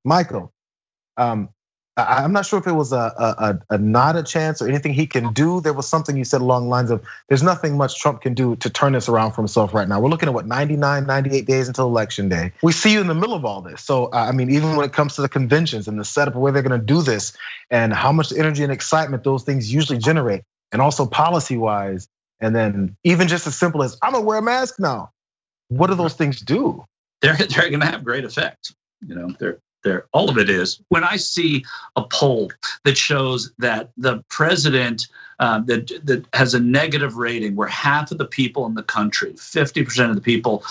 Michael, I'm not sure if it was not a chance or anything he can do. There was something you said along the lines of, there's nothing much Trump can do to turn this around for himself right now. We're looking at what, 99, 98 days until election day. We see you in the middle of all this. So, I mean, even when it comes to the conventions and the setup of where they're gonna do this and how much energy and excitement those things usually generate, and also policy wise, and then even just as simple as, I'm gonna wear a mask now. What do those things do? They're gonna have great effect. All of it is. When I see a poll that shows that the president that has a negative rating, where half of the people in the country, 50% of the people,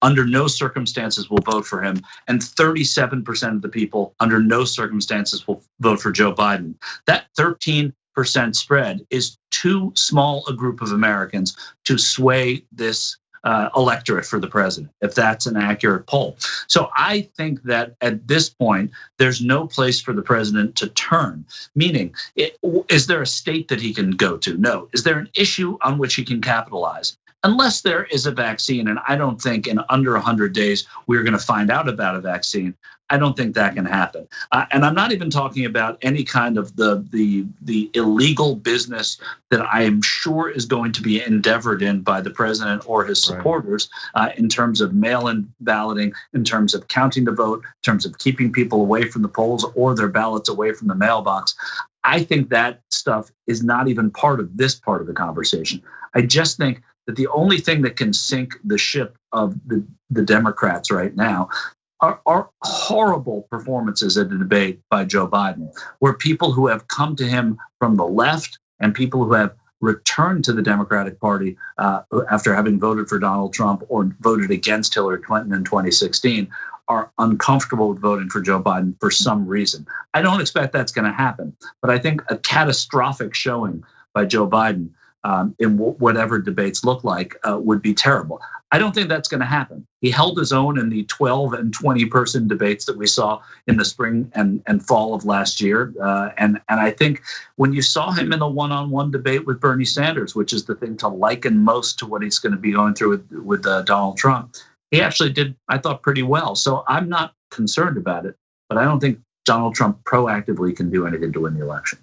under no circumstances will vote for him, and 37% of the people under no circumstances will vote for Joe Biden, that 13% spread is too small a group of Americans to sway this electorate for the president, if that's an accurate poll. So I think that at this point, there's no place for the president to turn. Meaning, is there a state that he can go to? No. Is there an issue on which he can capitalize? Unless there is a vaccine, and I don't think in under 100 days we're going to find out about a vaccine. I don't think that can happen. And I'm not even talking about any kind of the illegal business that I am sure is going to be endeavored in by the president or his supporters, in terms of mail-in balloting, in terms of counting the vote, in terms of keeping people away from the polls or their ballots away from the mailbox. I think that stuff is not even part of this part of the conversation. I just think that the only thing that can sink the ship of the Democrats right now are horrible performances at the debate by Joe Biden, where people who have come to him from the left and people who have returned to the Democratic Party after having voted for Donald Trump or voted against Hillary Clinton in 2016 are uncomfortable with voting for Joe Biden for some reason. I don't expect that's going to happen, but I think a catastrophic showing by Joe Biden in whatever debates look like would be terrible. I don't think that's going to happen. He held his own in the 12 and 20 person debates that we saw in the spring and fall of last year. And I think when you saw him in the one-on-one debate with Bernie Sanders, which is the thing to liken most to what he's going to be going through with Donald Trump, he actually did, I thought, pretty well. So I'm not concerned about it, but I don't think Donald Trump proactively can do anything to win the election.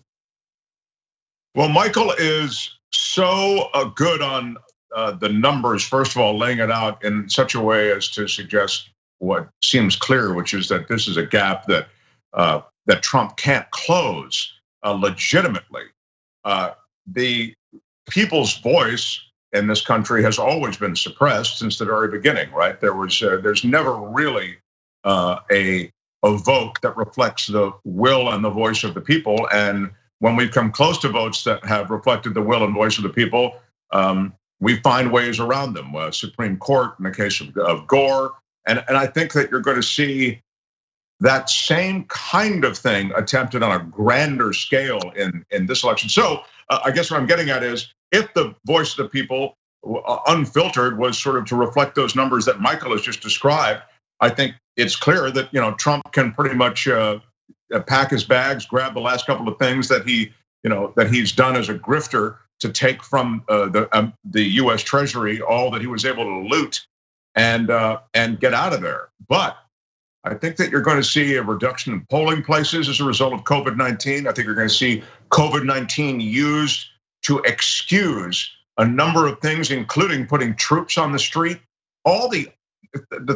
Well, Michael is so good on the numbers, first of all, laying it out in such a way as to suggest what seems clear, which is that this is a gap that that Trump can't close legitimately. The people's voice in this country has always been suppressed since the very beginning, right? There's never really a vote that reflects the will and the voice of the people. And when we come close to votes that have reflected the will and voice of the people, we find ways around them. Supreme Court in the case of Gore, and I think that you're going to see that same kind of thing attempted on a grander scale in this election. So I guess what I'm getting at is, if the voice of the people, unfiltered, was sort of to reflect those numbers that Michael has just described, I think it's clear that Trump can pretty much pack his bags, grab the last couple of things that he's done as a grifter to take from the U.S. Treasury, all that he was able to loot, and get out of there. But I think that you're going to see a reduction in polling places as a result of COVID-19. I think you're going to see COVID-19 used to excuse a number of things, including putting troops on the street. All the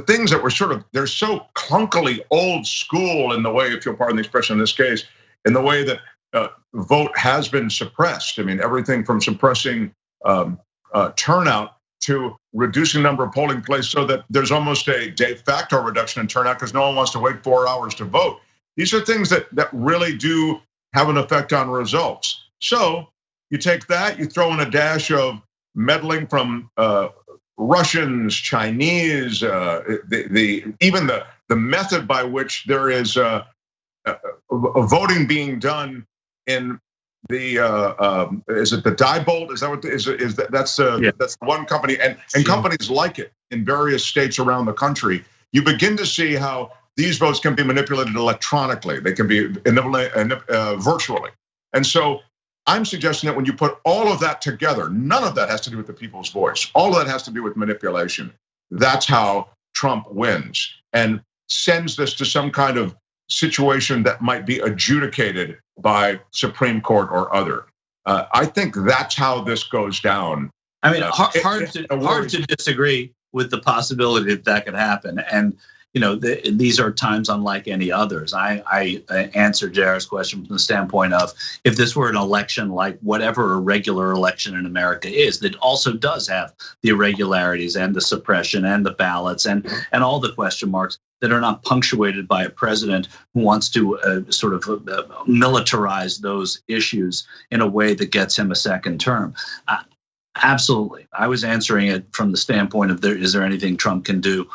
things that were they're so clunkily old school in the way, if you'll pardon the expression in this case, in the way that vote has been suppressed. I mean, everything from suppressing turnout to reducing the number of polling places so that there's almost a de facto reduction in turnout because no one wants to wait 4 hours to vote. These are things that really do have an effect on results. So you take that, you throw in a dash of meddling from Russians, Chinese, even the method by which there is a voting being done in the is it the Diebold? Is that what that's one company and companies like it in various states around the country. You begin to see how these votes can be manipulated electronically. They can be virtually, and so I'm suggesting that when you put all of that together, none of that has to do with the people's voice. All of that has to do with manipulation. That's how Trump wins and sends this to some kind of situation that might be adjudicated by Supreme Court or other. I think that's how this goes down. I mean, hard to disagree with the possibility that could happen. And these are times unlike any others. I answered Jayar's question from the standpoint of, if this were an election like whatever a regular election in America is, that also does have the irregularities and the suppression and the ballots and all the question marks that are not punctuated by a president who wants to sort of militarize those issues in a way that gets him a second term. Absolutely. I was answering it from the standpoint of, is there anything Trump can do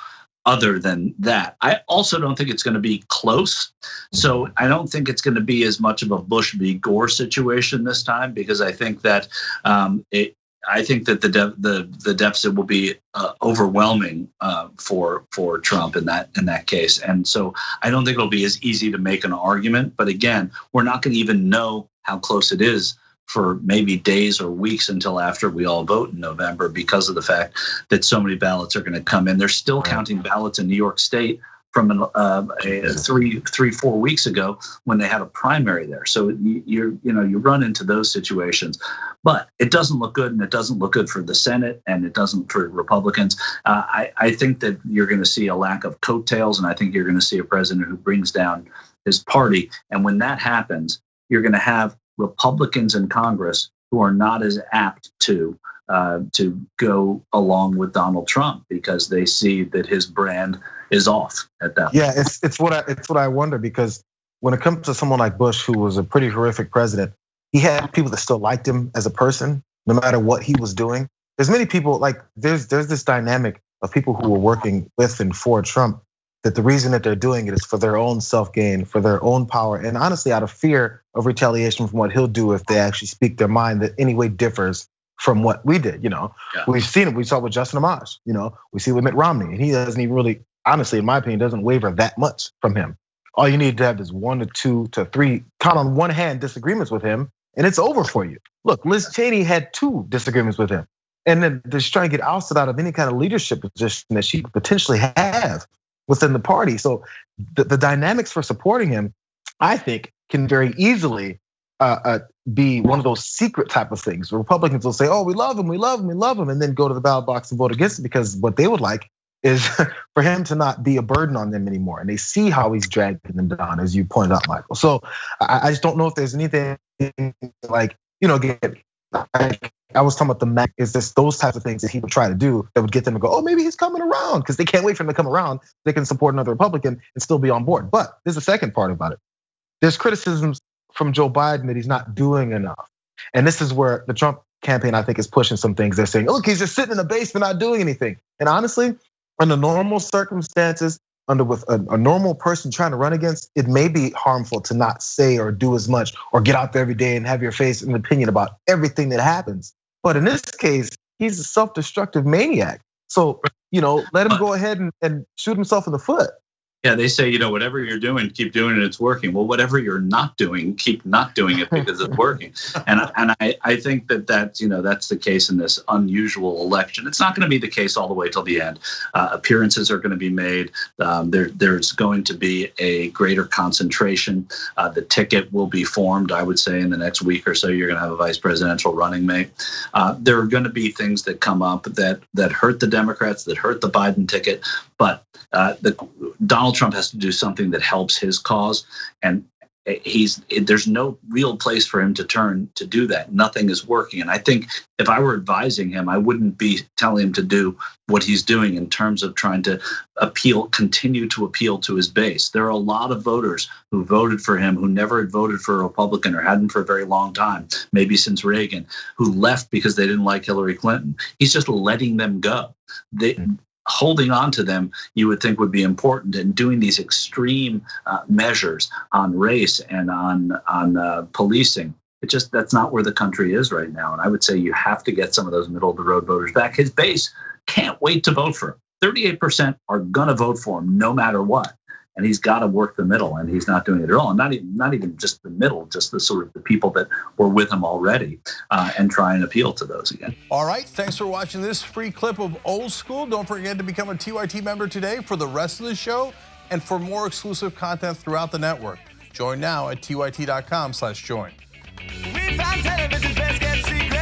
other than that? I also don't think it's going to be close. So I don't think it's going to be as much of a Bush v. Gore situation this time, because I think that the deficit will be overwhelming for Trump in that case. And so I don't think it'll be as easy to make an argument. But again, we're not going to even know how close it is for maybe days or weeks until after we all vote in November, because of the fact that so many ballots are going to come in. They're still counting ballots in New York State from 4 weeks ago when they had a primary there. So you run into those situations, but it doesn't look good, and it doesn't look good for the Senate, and it doesn't for Republicans. I think that you're going to see a lack of coattails, and I think you're going to see a president who brings down his party. And when that happens, you're going to have Republicans in Congress who are not as apt to go along with Donald Trump, because they see that his brand is off at that point. Yeah, it's what I wonder, because when it comes to someone like Bush, who was a pretty horrific president, he had people that still liked him as a person, no matter what he was doing. There's many people, like there's this dynamic of people who were working with and for Trump, that the reason that they're doing it is for their own self-gain, for their own power, and honestly out of fear of retaliation from what he'll do if they actually speak their mind that any way differs from what we did. Yeah. We've seen it. We saw it with Justin Amash. We see it with Mitt Romney, and he doesn't even really, honestly, in my opinion, doesn't waver that much from him. All you need to have is 1 to 2 to 3, count on one hand, disagreements with him, and it's over for you. Look, Liz Cheney had 2 disagreements with him, and then they're just trying to get ousted out of any kind of leadership position that she could potentially have within the party. So the dynamics for supporting him, I think, can very easily be one of those secret type of things. Republicans will say, "Oh, we love him, we love him, we love him," and then go to the ballot box and vote against it, because what they would like is for him to not be a burden on them anymore. And they see how he's dragging them down, as you pointed out, Michael. So I just don't know if there's anything like, again, I was talking about the Mac, is this those types of things that he would try to do that would get them to go, oh, maybe he's coming around, because they can't wait for him to come around. They can support another Republican and still be on board. But there's a second part about it. There's criticisms from Joe Biden that he's not doing enough. And this is where the Trump campaign, I think, is pushing some things. They're saying, look, he's just sitting in the basement, not doing anything. And honestly, under normal circumstances, with a normal person trying to run against, it may be harmful to not say or do as much, or get out there every day and have your face and opinion about everything that happens. But in this case, he's a self-destructive maniac. So, let him go ahead and shoot himself in the foot. Yeah, they say, whatever you're doing, keep doing it, it's working. Well, whatever you're not doing, keep not doing it, because it's working. And I think that's the case in this unusual election. It's not going to be the case all the way till the end. Appearances are going to be made. There's going to be a greater concentration. The ticket will be formed, I would say, in the next week or so. You're going to have a vice presidential running mate. There are going to be things that come up that hurt the Democrats, that hurt the Biden ticket. But Donald Trump has to do something that helps his cause, and there's no real place for him to turn to do that. Nothing is working, and I think if I were advising him, I wouldn't be telling him to do what he's doing in terms of trying to continue to appeal to his base. There are a lot of voters who voted for him who never had voted for a Republican or hadn't for a very long time, maybe since Reagan, who left because they didn't like Hillary Clinton. He's just letting them go. Holding on to them, you would think, would be important, and doing these extreme measures on race and on policing. That's not where the country is right now. And I would say you have to get some of those middle of the road voters back. His base can't wait to vote for him. 38% are gonna vote for him no matter what. And he's got to work the middle, and he's not doing it at all. And not even just the middle, just the sort of the people that were with him already, and try and appeal to those again. All right, thanks for watching this free clip of Old School. Don't forget to become a TYT member today for the rest of the show And for more exclusive content throughout the network, join now at tyt.com/join. We found television's best kept secret.